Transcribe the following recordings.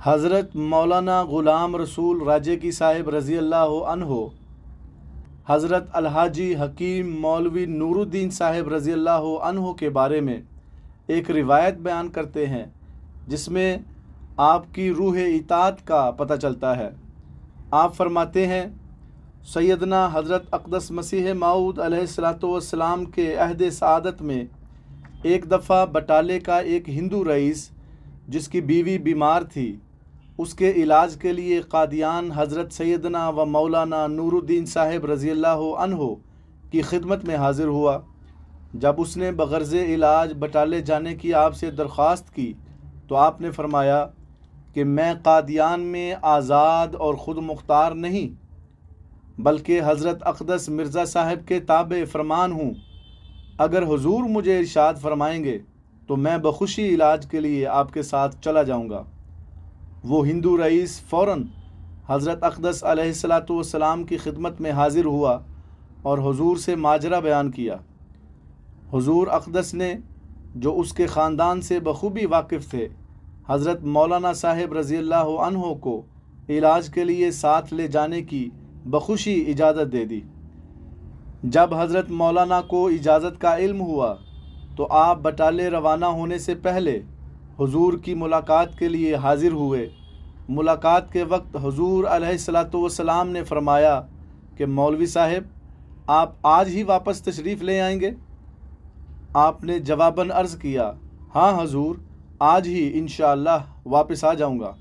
حضرت مولانا غلام رسول راجے کی صاحب رضی اللہ عنہ حضرت الحاجی حکیم مولوی نور الدین صاحب رضی اللہ عنہ کے بارے میں ایک روایت بیان کرتے ہیں جس میں آپ کی روح اطاعت کا پتہ چلتا ہے۔ آپ فرماتے ہیں سیدنا حضرت اقدس مسیح موعود علیہ السلام کے عہد سعادت میں ایک دفعہ بٹالے کا ایک ہندو رئیس جس کی بیوی بیمار تھی، اس کے علاج کے لیے قادیان حضرت سیدنا و مولانا نور الدین صاحب رضی اللہ عنہ کی خدمت میں حاضر ہوا۔ جب اس نے بغرض علاج بٹالے جانے کی آپ سے درخواست کی تو آپ نے فرمایا کہ میں قادیان میں آزاد اور خود مختار نہیں بلکہ حضرت اقدس مرزا صاحب کے تابع فرمان ہوں۔ اگر حضور مجھے ارشاد فرمائیں گے تو میں بخوشی علاج کے لیے آپ کے ساتھ چلا جاؤں گا۔ وہ ہندو رئیس فوراً حضرت اقدس علیہ السلام کی خدمت میں حاضر ہوا اور حضور سے ماجرا بیان کیا۔ حضور اقدس نے، جو اس کے خاندان سے بخوبی واقف تھے، حضرت مولانا صاحب رضی اللہ عنہ کو علاج کے لیے ساتھ لے جانے کی بخوشی اجازت دے دی۔ جب حضرت مولانا کو اجازت کا علم ہوا تو آپ بٹالے روانہ ہونے سے پہلے حضور کی ملاقات کے لیے حاضر ہوئے۔ ملاقات کے وقت حضور علیہ السلام نے فرمایا کہ مولوی صاحب، آپ آج ہی واپس تشریف لے آئیں گے؟ آپ نے جواباً عرض کیا، ہاں حضور، آج ہی انشاءاللہ واپس آ جاؤں گا۔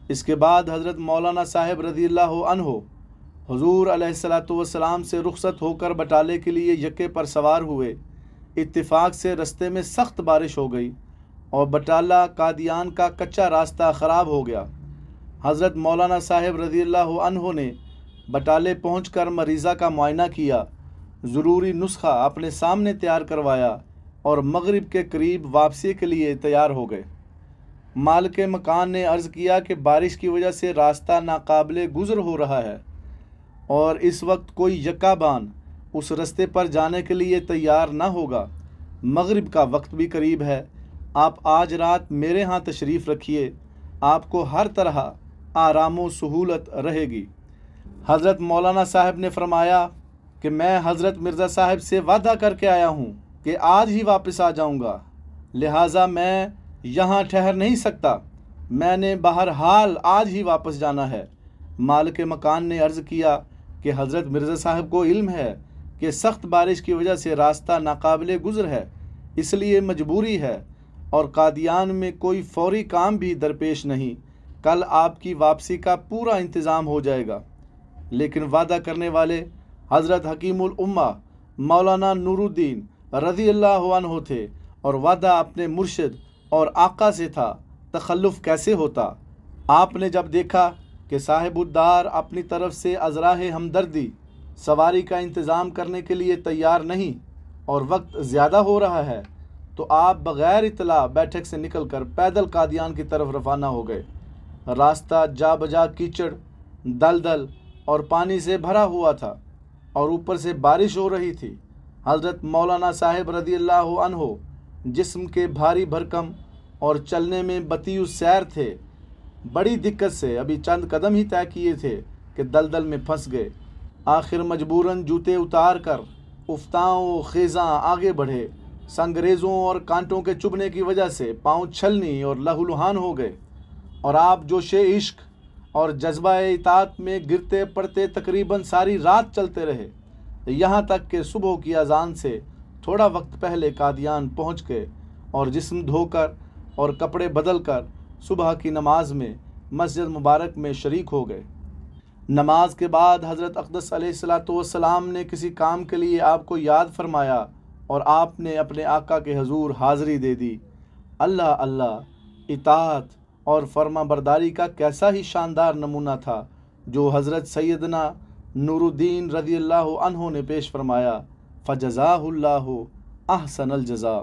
اس کے بعد حضرت مولانا صاحب رضی اللہ عنہ حضور علیہ السلام سے رخصت ہو کر بٹالے کے لیے یکے پر سوار ہوئے۔ اتفاق سے رستے میں سخت بارش ہو گئی اور بٹالہ قادیان کا کچا راستہ خراب ہو گیا۔ حضرت مولانا صاحب رضی اللہ عنہ نے بٹالے پہنچ کر مریضہ کا معائنہ کیا، ضروری نسخہ اپنے سامنے تیار کروایا اور مغرب کے قریب واپسی کے لیے تیار ہو گئے۔ مالک مکان نے عرض کیا کہ بارش کی وجہ سے راستہ ناقابل گزر ہو رہا ہے اور اس وقت کوئی یکا بان اس رستے پر جانے کے لیے تیار نہ ہوگا۔ مغرب کا وقت بھی قریب ہے، آپ آج رات میرے ہاں تشریف رکھیے، آپ کو ہر طرح آرام و سہولت رہے گی۔ حضرت مولانا صاحب نے فرمایا کہ میں حضرت مرزا صاحب سے وعدہ کر کے آیا ہوں کہ آج ہی واپس آ جاؤں گا، لہٰذا میں یہاں ٹھہر نہیں سکتا، میں نے بہرحال آج ہی واپس جانا ہے۔ مالک مکان نے عرض کیا کہ حضرت مرزا صاحب کو علم ہے کہ سخت بارش کی وجہ سے راستہ ناقابل گزر ہے، اس لیے مجبوری ہے اور قادیان میں کوئی فوری کام بھی درپیش نہیں، کل آپ کی واپسی کا پورا انتظام ہو جائے گا۔ لیکن وعدہ کرنے والے حضرت حکیم الامہ مولانا نور الدین رضی اللہ عنہ تھے اور وعدہ اپنے مرشد اور آقا سے تھا، تخلف کیسے ہوتا؟ آپ نے جب دیکھا کہ صاحب الدار اپنی طرف سے ازراہ ہمدردی سواری کا انتظام کرنے کے لیے تیار نہیں اور وقت زیادہ ہو رہا ہے تو آپ بغیر اطلاع بیٹھک سے نکل کر پیدل قادیان کی طرف روانہ ہو گئے۔ راستہ جا بجا کیچڑ، دلدل اور پانی سے بھرا ہوا تھا اور اوپر سے بارش ہو رہی تھی۔ حضرت مولانا صاحب رضی اللہ عنہ جسم کے بھاری بھرکم اور چلنے میں بطیء السیر تھے، بڑی دقت سے ابھی چند قدم ہی طے کیے تھے کہ دلدل میں پھنس گئے۔ آخر مجبوراً جوتے اتار کر افتاں و خیزاں آگے بڑھے۔ سنگریزوں اور کانٹوں کے چبھنے کی وجہ سے پاؤں چھلنی اور لہولہان ہو گئے اور آپ جوش عشق اور جذبہ اطاعت میں گرتے پڑتے تقریباً ساری رات چلتے رہے، یہاں تک کہ صبح کی اذان سے تھوڑا وقت پہلے قادیان پہنچ گئے اور جسم دھو کر اور کپڑے بدل کر صبح کی نماز میں مسجد مبارک میں شریک ہو گئے۔ نماز کے بعد حضرت اقدس علیہ السلام نے کسی کام کے لیے آپ کو یاد فرمایا اور آپ نے اپنے آقا کے حضور حاضری دے دی۔ اللہ اللہ، اطاعت اور فرما برداری کا کیسا ہی شاندار نمونہ تھا جو حضرت سیدنا نور الدین رضی اللہ عنہ نے پیش فرمایا۔ فجزاہ اللہ احسن الجزا۔